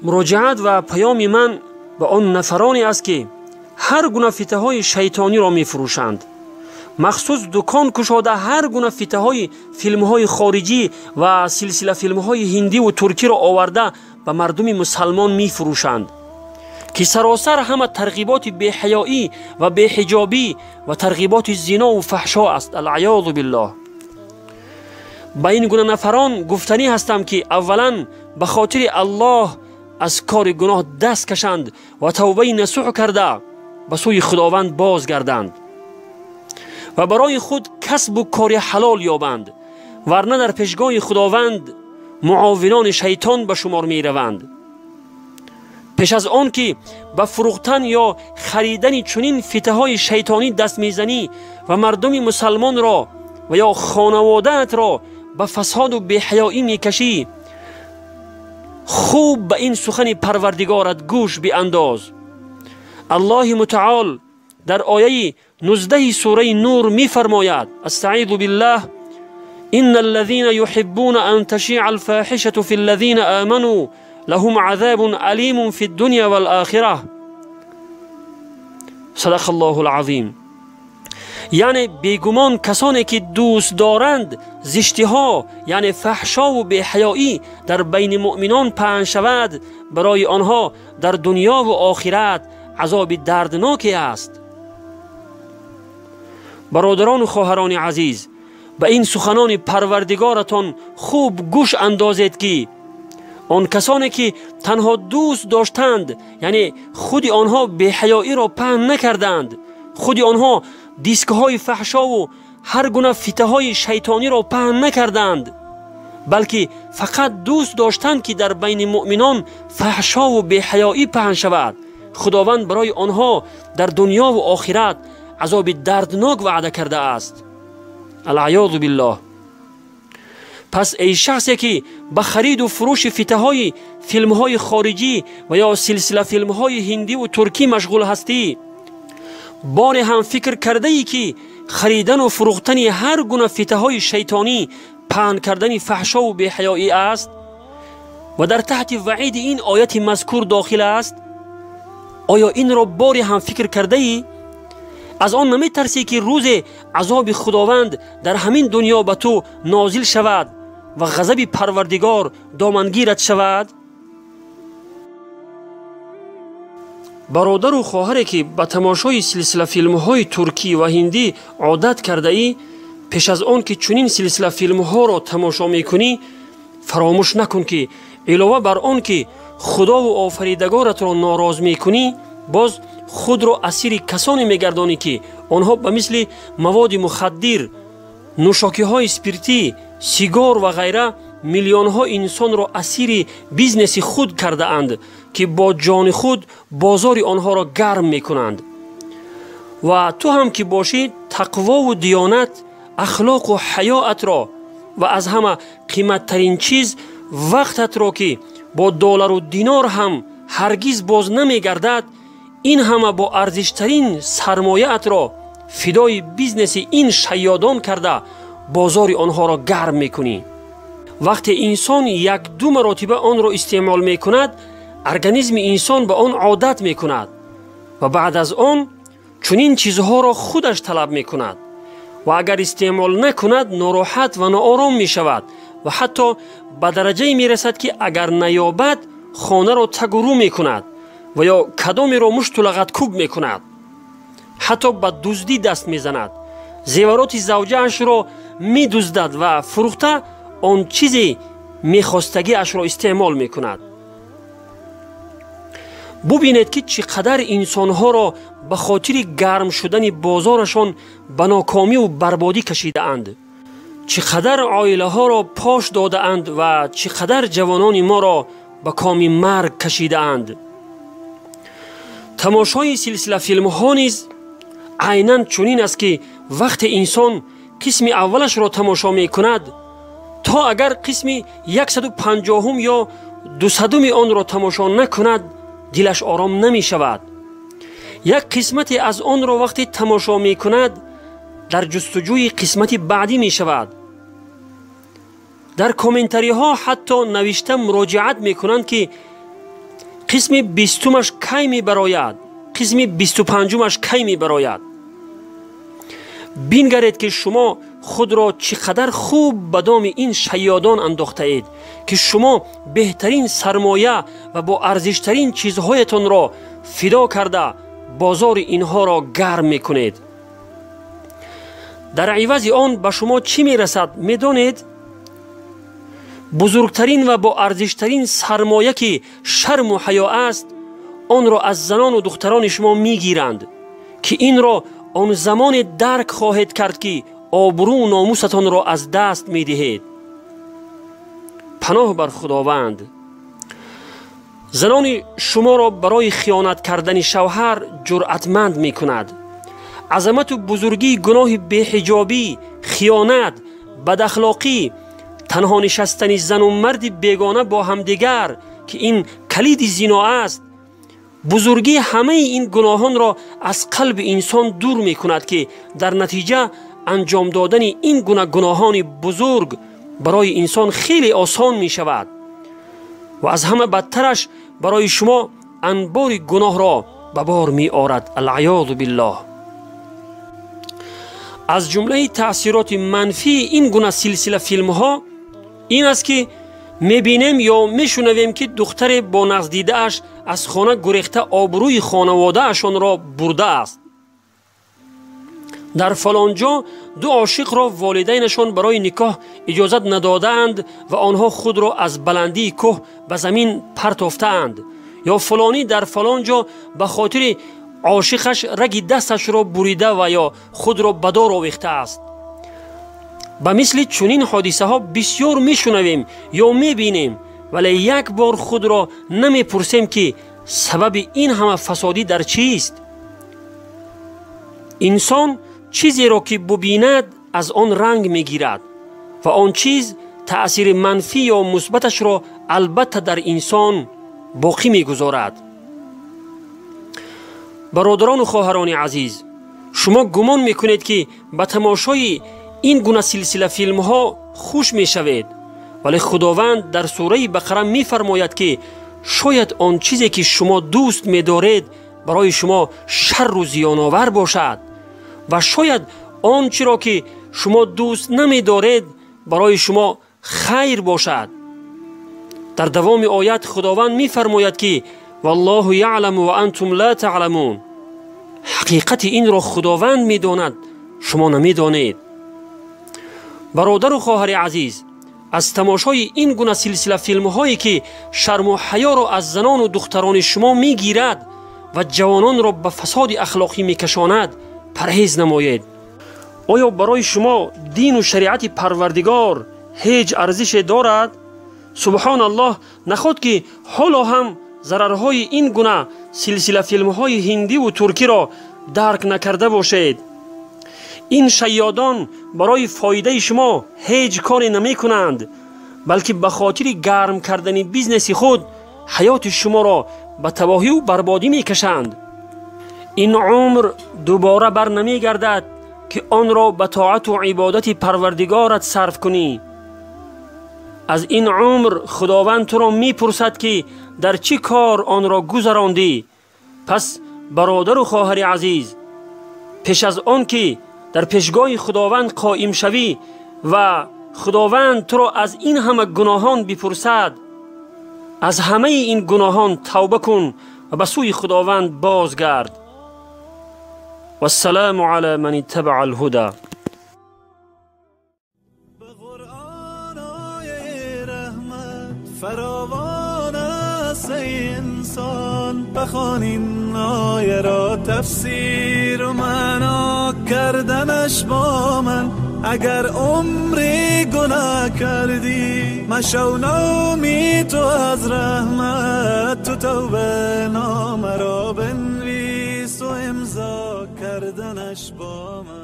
مراجعت و پیام من به آن نفرانی است که هر گونه فتنه های شیطانی را می فروشند، مخصوص دکان کشاده هر گونه فتنه های فیلم های خارجی و سلسله فیلم های هندی و ترکی را آورده به مردم مسلمان می فروشند که سراسر همه ترغیبات بی‌حیایی و بی‌حجابی و ترغیبات زنا و فحشا است. العیاذ بالله. با این گونه نفران گفتنی هستم که اولا به خاطر الله از کار گناه دست کشند و توبه نصوح کرده به سوی خداوند بازگردند و برای خود کسب و کار حلال یابند، ورنه در پیشگاه خداوند معاونان شیطان به شمار می روند. پیش از آن که به فروختن یا خریدن چنین فتنه های شیطانی دست میزنی و مردم مسلمان را و یا خانواده‌ات را به فساد و بی‌حیایی میکشی، خوب به این سخن پروردگارت گوش بیانداز. الله متعال در آیه 19 سوره نور میفرماید: استعیذ بالله ان الذين يحبون ان تشيع الفاحشه في الذين آمنوا لهم عذاب علیم فی الدنیا والآخره. صدق الله العظیم. یعنی بیگمان کسانی که دوست دارند زشتی ها یعنی فحشا و بی‌حیایی در بین مؤمنان پهن شود، برای آنها در دنیا و آخرت عذاب دردناکی است. برادران و خواهران عزیز، به این سخنان پروردگارتان خوب گوش اندازید که آن کسانی که تنها دوست داشتند، یعنی خود آنها بی‌حیایی را پهن نکردند، خود آنها دیسک‌های فحشا و هر گونه فتنه‌های شیطانی را پهن نکردند، بلکه فقط دوست داشتند که در بین مؤمنان فحشا و بی‌حیایی پهن شود، خداوند برای آنها در دنیا و آخرت عذاب دردناک وعده کرده است. العیاذ بالله. پس ای شخصی که به خرید و فروش فتنه‌های فیلم‌های خارجی و یا سلسله فیلم‌های هندی و ترکی مشغول هستی، بار هم فکر کرده ای که خریدن و فروختن هر گونه فتنه‌های شیطانی پهن کردن فحشا و بی‌حیایی است و در تحت وعید این آیت مذکور داخل است؟ آیا این را بار هم فکر کرده ای؟ از آن نمی ترسی که روز عذاب خداوند در همین دنیا به تو نازل شود و غضب پروردگار دامنگیرت شود؟ برادر و خواهری که به تماشای سلسله فیلم های ترکی و هندی عادت کرده ای، پیش از آن که چنین سلسله فیلم ها را تماشا میکنی فراموش نکن که علاوه بر آن که خدا و آفریدگارت را ناراض میکنی، باز خود را اسیر کسانی میگردانی که آنها به مثل مواد مخدر، نوشاکی های اسپریتی، سیگار و غیره میلیون ها انسان را اسیر بیزنس خود کرده اند که با جان خود بازار آنها را گرم میکنند. و تو هم که باشی تقوا و دیانت، اخلاق و حیات را و از همه قیمت ترین چیز وقتت را که با دلار و دینار هم هرگز باز نمیگردد، این همه با ارزشترین سرمایه ات را فدای بیزنس این شیادان کرده بازار آنها را گرم میکنی. وقتی انسان یک دو مراتبه آن را استعمال میکند، ارگانیسم انسان به آن عادت میکند و بعد از آن چنین چیزها را خودش طلب میکند و اگر استعمال نکند ناراحت و ناآرام میشود و حتی به درجه میرسد که اگر نیابد خانه را تگ و رو میکند و یا کدامی را مشت و لغت کوب میکند، حتی به دزدی دست میزند، زیورات زوجه اش را میدزدد و فروخته آن چیزی میخواستگی اش را استعمال میکند. ببینید که چقدر انسانها را به خاطر گرم شدن بازارشان به ناکامی و بربادی کشیده اند، چقدر عائله ها را پاش داده اند و چقدر جوانان ما را به کام مرگ کشیده اند. تماشای سلسله فیلم ها نیز عیناً چنین است که وقت انسان قسم اولش را تماشا می کند، تا اگر قسم 150 یا 200 آن را تماشا نکند دلش آرام نمی شود. یک قسمت از آن را وقتی تماشا می کند در جستجوی قسمت بعدی می شود. در کامنتری ها حتی نوشته مراجعت می کنند که قسم 20مش کی می براید؟ قسم 25مش کی می براید؟ بینگرید که شما خود را چقدر خوب به دام این شیادان انداخته اید که شما بهترین سرمایه و با ارزشترین چیزهایتان را فدا کرده بازار اینها را گرم میکنید. در عوض آن به شما چی میرسد میدانید؟ بزرگترین و با ارزشترین سرمایه که شرم و حیا است، آن را از زنان و دختران شما میگیرند که این را آن زمان درک خواهید کرد که آبرو و ناموستان را از دست میدهید. پناه بر خداوند. زنان شما را برای خیانت کردن شوهر جرأتمند می کند. عظمت و بزرگی گناه بی‌حجابی، خیانت، بداخلاقی، تنها نشستن زن و مرد بیگانه با همدیگر که این کلید زنا است، بزرگی همه این گناهان را از قلب انسان دور می کند که در نتیجه انجام دادن این گناهان بزرگ برای انسان خیلی آسان می شود و از همه بدترش برای شما انبار گناه را به بار می آورد. العیاذ بالله. از جمله تأثیرات منفی این گونه سلسله فیلم ها این است که می بینیم یا می شنویم که دختر با نقص دیده اش از خانه گریخته آبروی خانواده اشان را برده است. در فلان جا دو عاشق را والدینشان برای نکاح اجازت ندادند و آنها خود را از بلندی کوه به زمین پرتافتند. یا فلانی در فلان جا به خاطر عاشقش رگ دستش را بریده و یا خود را به دار آویخته است. به مثل چنین حادثه ها بسیار می شنویم یا می بینیم، ولی یک بار خود را نمی پرسیم که سبب این همه فسادی در چیست؟ انسان چیزی را که ببیند از آن رنگ می گیرد و آن چیز تأثیر منفی یا مثبتش را البته در انسان باقی می گذارد. برادران و خواهران عزیز، شما گمان می کنید که به تماشای این گونه سلسله فیلم ها خوش می شوید، ولی خداوند در سوره بقره می فرماید که شاید آن چیزی که شما دوست می دارید برای شما شر و زیان آور باشد و شاید آنچه را که شما دوست نمی دارید برای شما خیر باشد. در دوام آیت خداوند می فرماید که والله یعلم و انتم لا تعلمون. حقیقت این را خداوند می داند، شما نمی دانید. برادر و خواهر عزیز، از تماشای این گونه سلسله فیلم هایی که شرم و حیا را از زنان و دختران شما می گیرد و جوانان را به فساد اخلاقی می کشاند پرهیز نمایید. آیا برای شما دین و شریعت پروردگار هیچ ارزش دارد؟ سبحان الله، نخود که حالا هم ضررهای این گونه سلسله فیلم های هندی و ترکی را درک نکرده باشید. این شیادان برای فایده شما هیچ کاری نمی کنند، بلکه به خاطر گرم کردن بیزنس خود حیات شما را به تباهی و بربادی می کشند. این عمر دوباره بر نمی گردد که آن را به طاعت و عبادت پروردگارت صرف کنی. از این عمر خداوند تو را می پرسد که در چه کار آن را گذراندی. پس برادر و خواهر عزیز، پیش از آن که در پیشگاه خداوند قائم شوی و خداوند تو را از این همه گناهان بپرسد، از همه این گناهان توبه کن و به سوی خداوند بازگرد. و السلام علی من اتبع الهدى. فراوان است ای انسان، بخوان این آیه را تفسیر و معنا کردنش با من. اگر عمری گناه کردی مشو نومی تو از رحمت، تو توبه نامه را بنویس و امضا کردنش با من.